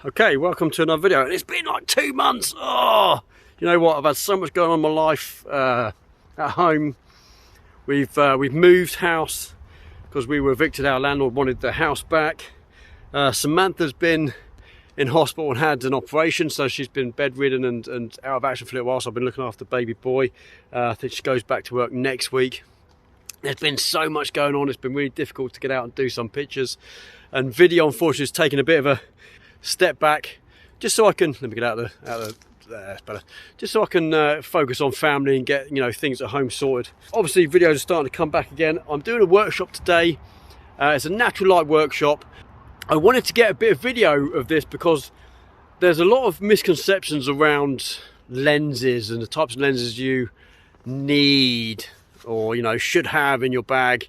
Okay, welcome to another video. And it's been like 2 months. Oh, you know what? I've had so much going on in my life at home. We've moved house because we were evicted. Our landlord wanted the house back. Samantha's been in hospital and had an operation, so she's been bedridden and out of action for a little while. So I've been looking after baby boy. I think she goes back to work next week. There's been so much going on. It's been really difficult to get out and do some pictures, and video unfortunately has taken a bit of a step back, just so I can let me get out of the that's better, just so I can focus on family and get things at home sorted. Obviously videos are starting to come back again. I'm doing a workshop today. It's a natural light workshop. I wanted to get a bit of video of this because there's a lot of misconceptions around lenses and the types of lenses you need or should have in your bag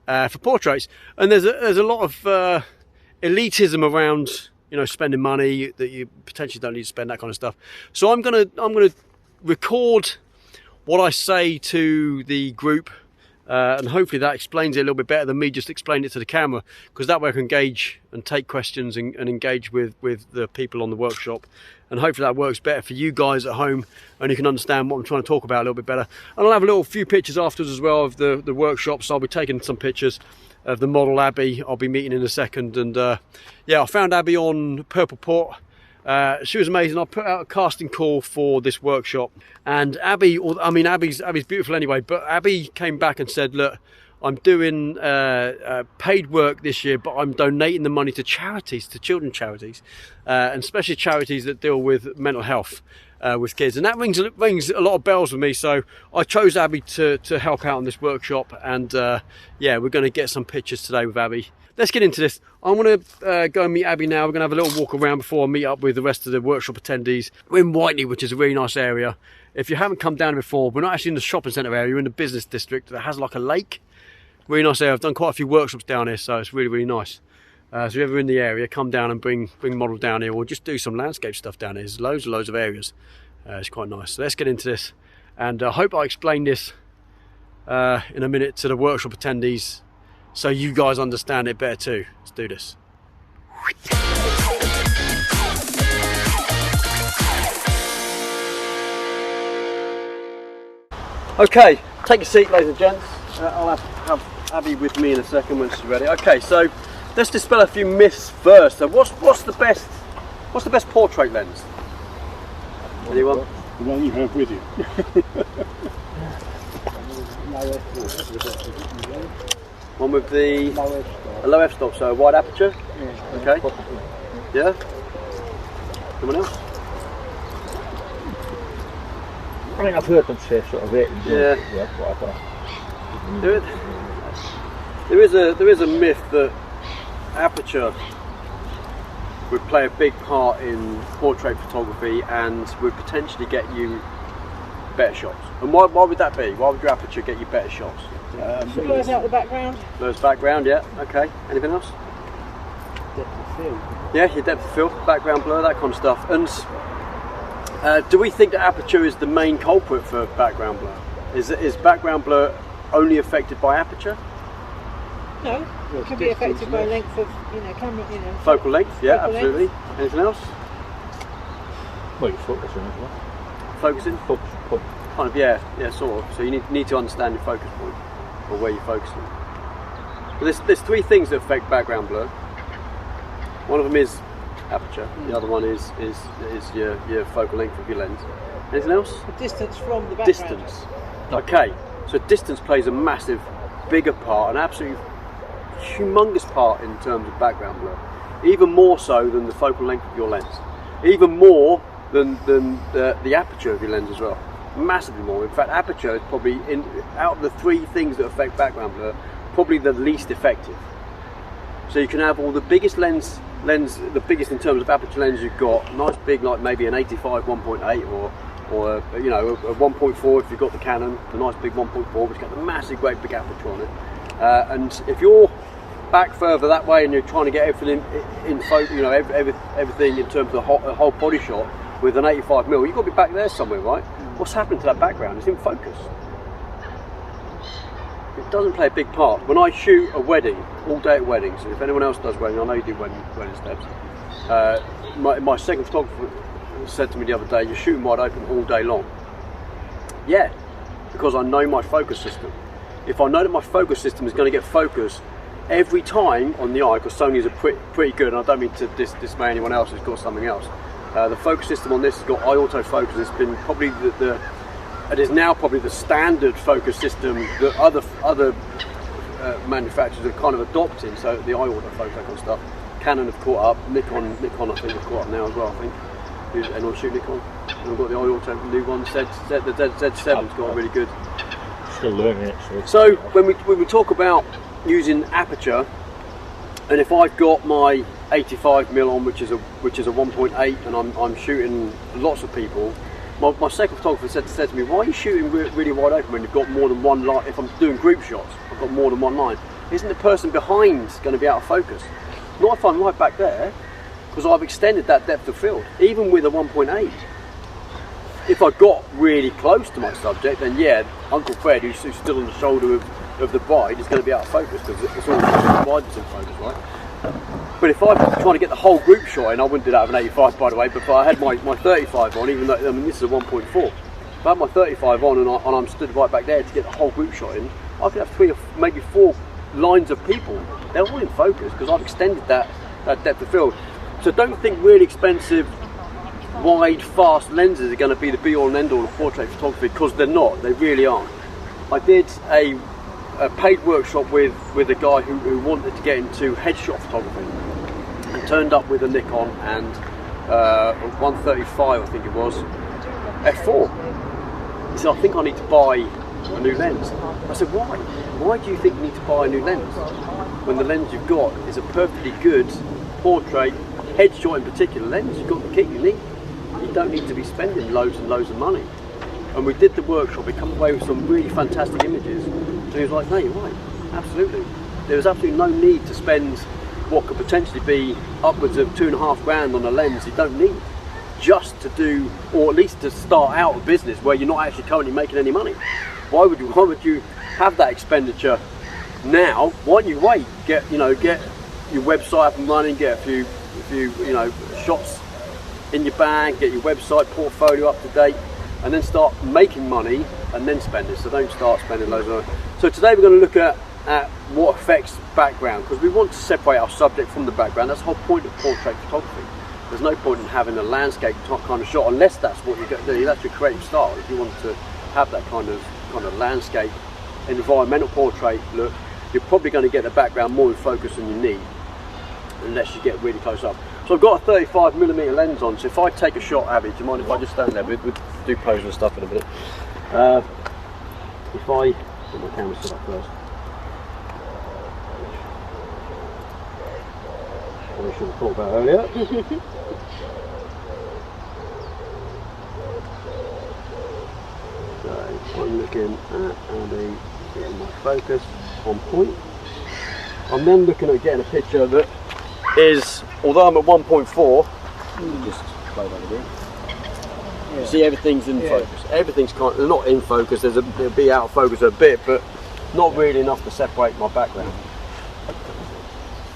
for portraits, and there's a lot of elitism around spending money that you potentially don't need to spend, that kind of stuff. So I'm gonna record what I say to the group, and hopefully that explains it a little bit better than me just explaining it to the camera, because that way I can engage and take questions and engage with the people on the workshop, and hopefully that works better for you guys at home and you can understand what I'm trying to talk about a little bit better. And I'll have a few pictures afterwards as well of the workshop, so I'll be taking some pictures of the model Abbey I'll be meeting in a second. And yeah, I found Abbey on PurplePort. She was amazing. I put out a casting call for this workshop, and Abbey, Abby's beautiful anyway, but Abbey came back and said, look, I'm doing paid work this year, but I'm donating the money to charities, to children's charities, and especially charities that deal with mental health with kids, and that rings a lot of bells with me. So I chose Abbey to help out on this workshop, and yeah, we're going to get some pictures today with Abbey. Let's get into this. I'm going to go and meet Abbey now. We're going to have a little walk around before I meet up with the rest of the workshop attendees. We're in Whiteley, which is a really nice area. If you haven't come down before, we're not actually in the shopping centre area, we're in the business district that has like a lake. Really nice area. I've done quite a few workshops down here, so it's really nice. So if you're ever in the area, come down and bring model down here, or just do some landscape stuff down here. There's loads of areas. It's quite nice. So let's get into this, and I hope I explain this in a minute to the workshop attendees, so you guys understand it better too. Let's do this. Okay, take a seat, ladies and gents. I'll have Abbey with me in a second when she's ready. Okay, so let's dispel a few myths first. So what's the best portrait lens? Anyone? The one you have with you. One with the low f-stop, so a wide aperture? Yeah. Okay. Yeah? Someone else? I think I've heard them say sort of ratings. Yeah. There is a myth that aperture would play a big part in portrait photography and would potentially get you better shots. And why would that be? Why would your aperture get you better shots? Blurs out the background. Blurs background, yeah. Okay. Anything else? Depth of field. Yeah, your depth of field, background blur, that kind of stuff. And do we think that aperture is the main culprit for background blur? Is background blur only affected by aperture? No, it can be affected by length of camera, Focal length, yeah, focal absolutely. length. Anything else? Well, you're focusing as well. Focusing? Focus point. Kind of, yeah, sort of. So you need to understand your focus point, or where you're focusing. But there's three things that affect background blur. One of them is aperture. The other one is your focal length of your lens. Anything else? The distance from the background. Distance. Okay, so distance plays a massive, bigger part, an absolutely humongous part in terms of background blur. Even more so than the focal length of your lens. Even more than the aperture of your lens as well. Massively more. In fact, aperture is probably, out of the three things that affect background blur, probably the least effective. So you can have all the biggest lens, the biggest in terms of aperture lens you've got, nice big, like maybe an 85 1.8 or a 1.4 if you've got the Canon, a nice big 1.4 which got the massive great big aperture on it. And if you're back further that way and you're trying to get everything in focus, everything in terms of a whole body shot with an 85mm, you've got to be back there somewhere, right? What's happened to that background? It's in focus. it doesn't play a big part. When I shoot a wedding, all day at weddings, and if anyone else does wedding, I know you do wedding steps. My second photographer said to me the other day, "You're shooting wide open all day long." Yeah, because I know my focus system. If I know that my focus system is going to get focus every time on the eye, because Sony's are pretty good, and I don't mean to dismay anyone else who's got something else. The focus system on this has got eye autofocus. It's been probably it is now probably the standard focus system that other manufacturers are kind of adopting. So the eye autofocus and stuff. Canon have caught up. Nikon I think have caught up now as well. I think. Anyone shoot Nikon? We've got the eye auto new one. The Z7's got really good. Still learning it. So when we talk about using aperture, and if I've got my 85mm on, which is a 1.8, and I'm shooting lots of people, my second photographer said to me, "Why are you shooting really wide open when you've got more than one line? If I'm doing group shots, I've got more than one line. Isn't the person behind going to be out of focus?" Not if I'm right back there, because I've extended that depth of field, even with a 1.8. If I got really close to my subject, then yeah, Uncle Fred, who's still on the shoulder of the bride, is going to be out of focus, because it's all the bride that's in focus, right? But if I'm trying to get the whole group shot in, I wouldn't do that with an 85, by the way, but if I had my 35 on, even though, I mean, this is a 1.4, if I had my 35 on and I'm stood right back there to get the whole group shot in, I could have 3 or maybe 4 lines of people. They're all in focus, because I've extended that depth of field. So don't think really expensive, wide, fast lenses are going to be the be-all and end-all of portrait photography, because they're not. They really aren't. I did a paid workshop with a guy who wanted to get into headshot photography, and turned up with a Nikon and a 135, I think it was, f4. He said, "I think I need to buy a new lens." I said, "Why? Why do you think you need to buy a new lens when the lens you've got is a perfectly good portrait, headshot in particular lens? You've got the kit you need. You don't need to be spending loads and loads of money." And we did the workshop. We come away with some really fantastic images. And he was like, "No, you're right. Absolutely. There is absolutely no need to spend what could potentially be upwards of $2.5 grand on a lens you don't need, just to do, or at least to start out a business where you're not actually currently making any money. Why would you have that expenditure now? Why don't you wait? Get your website up and running, get a few shots in your bag, get your website portfolio up to date, and then start making money and then spend it. So don't start spending loads of money." So today we're going to look at what affects background, because we want to separate our subject from the background. That's the whole point of portrait photography. There's no point in having a landscape kind of shot unless that's what you're going to do. That's your creative style. If you want to have that kind of landscape, environmental portrait look, you're probably going to get the background more in focus than you need, unless you get really close up. So I've got a 35mm lens on, so if I take a shot, Abby, do you mind if I just stand there? We'll do pose and stuff in a minute. If I put my camera set up first. I should have thought about earlier. So I'm looking at Abbey, getting my focus on point. I'm then looking at getting a picture that is, although I'm at 1.4, just play that again. You see everything's in focus. Everything's kind of not in focus. It'll be out of focus a bit, but not really enough to separate my background.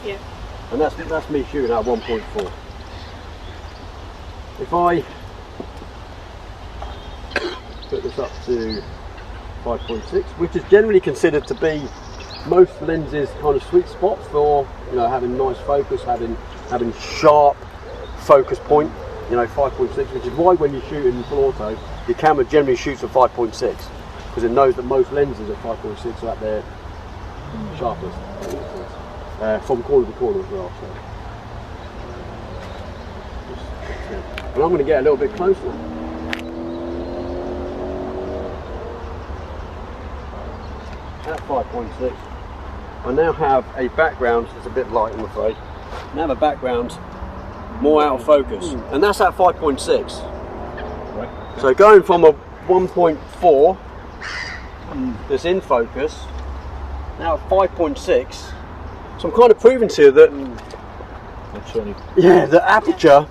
Yeah. And that's me shooting at 1.4. If I put this up to 5.6, which is generally considered to be most lenses' kind of sweet spot for having nice focus, having sharp focus point. 5.6, which is why when you shoot in full auto, your camera generally shoots at 5.6, because it knows that most lenses at 5.6 are at their sharpest, from corner to corner as well. So. And I'm going to get a little bit closer. At 5.6, I now have a background. It's a bit light, I'm afraid. I now have a background more out of focus, and that's at 5.6. Right. So going from a 1.4 that's in focus now at 5.6, so I'm kind of proving to you that the aperture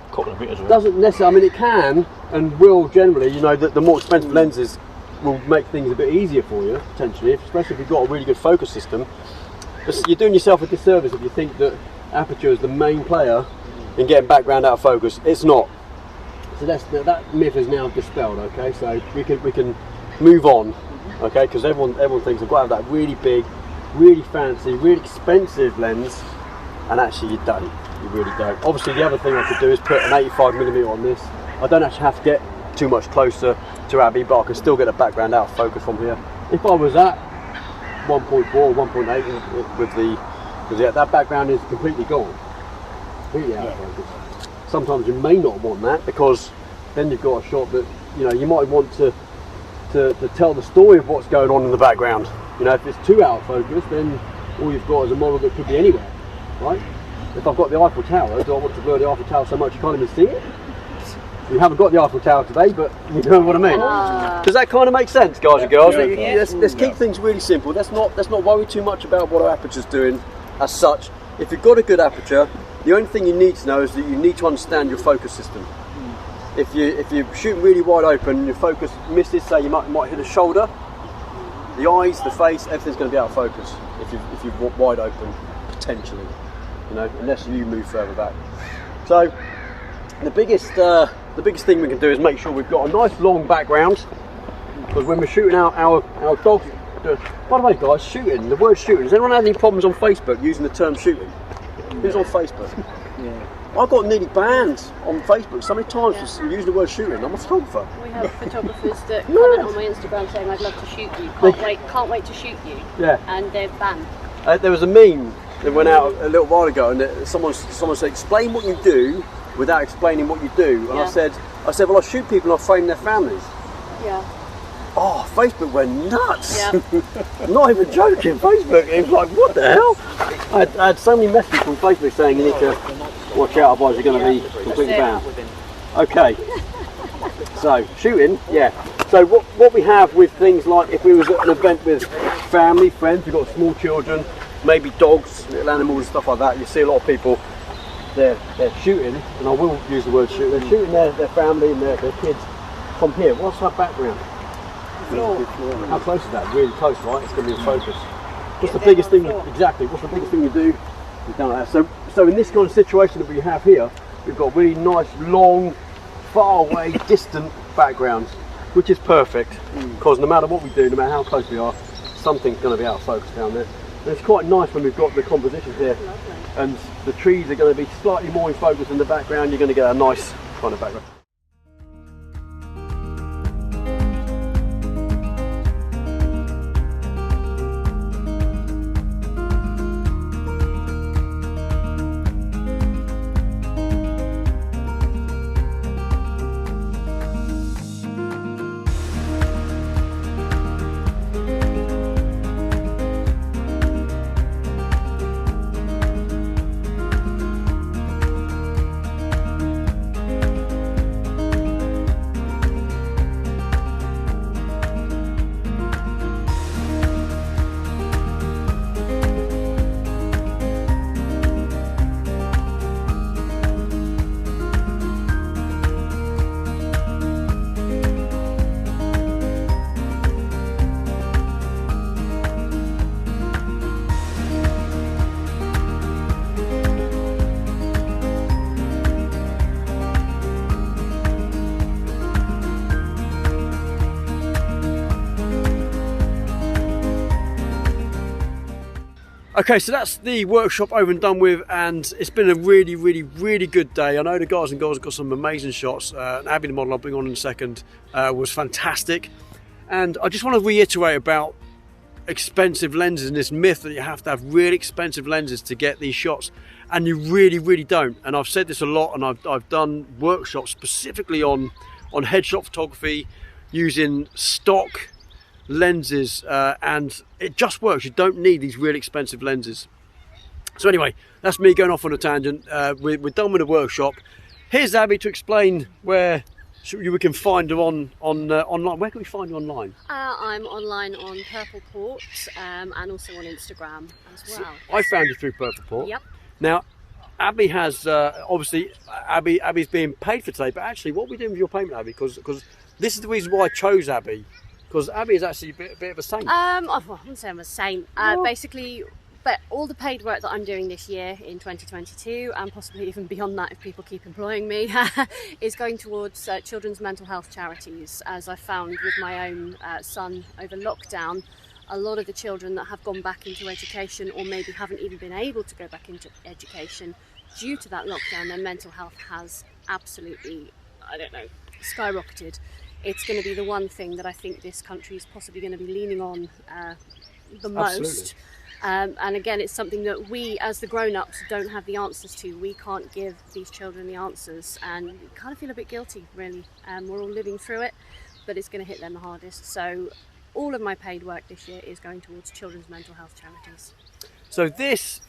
doesn't necessarily, I mean it can and will generally, the more expensive lenses will make things a bit easier for you, potentially, especially if you've got a really good focus system. But you're doing yourself a disservice if you think that aperture is the main player in getting background out of focus. It's not. So that myth is now dispelled, okay? So we can move on, okay? Because everyone thinks I've got to have that really big, really fancy, really expensive lens, and actually you don't. You really don't. Obviously, the other thing I could do is put an 85mm on this. I don't actually have to get too much closer to Abbey, but I can still get a background out of focus from here. If I was at 1.4 or 1.8 with that background is completely gone, completely out of focus. Sometimes you may not want that, because then you've got a shot that you might want to tell the story of what's going on in the background. If it's too out of focus, then all you've got is a model that could be anywhere, right? If I've got the Eiffel Tower, do I want to blur the Eiffel Tower so much you can't even see it? We haven't got the Eiffel Tower today, but you know what I mean. Does that kind of make sense, guys and girls? Let's keep things really simple. Let's not worry too much about what our aperture's doing as such. If you've got a good aperture, the only thing you need to know is that you need to understand your focus system. If you're shooting really wide open and your focus misses, say you might hit a shoulder, the eyes, the face, everything's going to be out of focus if you're wide open, potentially, unless you move further back. So the biggest thing we can do is make sure we've got a nice long background, because when we're shooting out our dogs. By the way, guys, shooting, the word shooting, has anyone had any problems on Facebook using the term shooting? Who's on Facebook? Yeah. I got nearly banned on Facebook so many times for using the word shooting. I'm a photographer. We have photographers that comment on my Instagram saying I'd love to shoot you, can't wait to shoot you. Yeah. And they're banned. There was a meme that went out a little while ago, and someone said, explain what you do without explaining what you do. And I said, well, I shoot people and I frame their families. Yeah. Oh, Facebook went nuts. Yeah. I'm not even joking. Facebook, it was like, what the hell? I had so many messages from Facebook saying you need to watch out, otherwise you're going to be completely banned. Okay. So, shooting, yeah. So what we have with things like, if we was at an event with family, friends, we've got small children, maybe dogs, little animals and stuff like that, you see a lot of people, they're shooting, and I will use the word shoot, they're shooting their family and their kids from here. What's that background? How close is that? Really close, right? It's going to be in focus. What's the biggest thing? Exactly. What's the biggest thing you do? You've done that. So in this kind of situation that we have here, we've got really nice, long, far away, distant backgrounds, which is perfect, because no matter what we do, no matter how close we are, something's going to be out of focus down there. And it's quite nice when we've got the composition here, and the trees are going to be slightly more in focus in the background. You're going to get a nice kind of background. Okay, so that's the workshop over and done with, and it's been a really, really, really good day. I know the guys and girls have got some amazing shots. Abbey, the model I'll bring on in a second, was fantastic. And I just want to reiterate about expensive lenses and this myth that you have to have really expensive lenses to get these shots, and you really, really don't. And I've said this a lot, and I've done workshops specifically on headshot photography using stock lenses, and it just works. You don't need these really expensive lenses. So anyway, that's me going off on a tangent. We're done with the workshop. Here's Abbey to explain where we can find her online. Where can we find you online? I'm online on PurplePort and also on Instagram as well. I found you through PurplePort. Yep. Now, Abbey has obviously Abbey's being paid for today, but actually, what are we doing with your payment, Abbey? Because this is the reason why I chose Abbey. Because Abbey is actually a bit of a saint. I wouldn't say I'm a saint. Basically, but all the paid work that I'm doing this year in 2022, and possibly even beyond that if people keep employing me, is going towards children's mental health charities. As I found with my own son over lockdown, a lot of the children that have gone back into education, or maybe haven't even been able to go back into education due to that lockdown, their mental health has absolutely, I don't know, skyrocketed. It's going to be the one thing that I think this country is possibly going to be leaning on the most. And again, it's something that we as the grown-ups don't have the answers to. We can't give these children the answers, and we kind of feel a bit guilty, really. We're all living through it, but it's going to hit them the hardest. So all of my paid work this year is going towards children's mental health charities. So this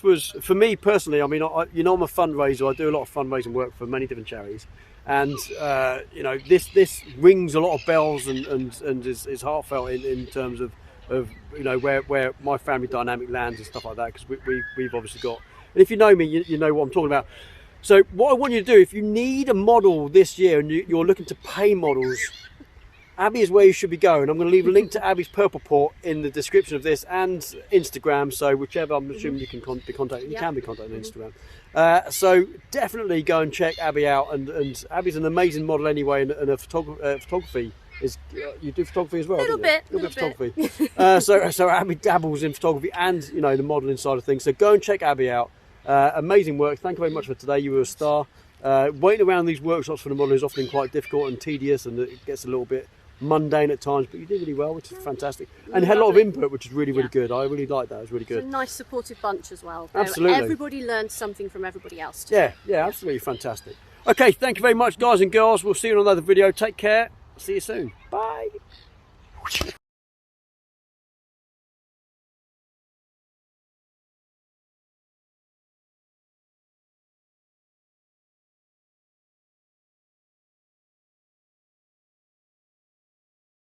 was, for me personally, I'm a fundraiser. I do a lot of fundraising work for many different charities. And, this rings a lot of bells and is heartfelt in terms of where my family dynamic lands and stuff like that, because we've obviously got, and if you know me, you know what I'm talking about. So what I want you to do, if you need a model this year and you're looking to pay models, Abbey is where you should be going. I'm going to leave a link to Abbey's PurplePort in the description of this, and Instagram, so whichever, I'm assuming you can be contacted. You can be contacted on Instagram. So definitely go and check Abbey out, and Abbey's an amazing model anyway, and a photography is, you do photography as well, Little bit photography. So Abbey dabbles in photography and the modelling side of things. So go and check Abbey out. Amazing work. Thank you very much for today. You were a star. Waiting around these workshops for the modelling is often quite difficult and tedious, and it gets a little bit mundane at times, but you did really well, which is fantastic, and you had a lot of input, which is really good. I really liked that. It was really good. It's a nice supportive bunch as well. Absolutely. Everybody learned something from everybody else too. Yeah, absolutely fantastic. Okay, thank you very much, guys and girls. We'll see you in another video. Take care. See you soon. Bye.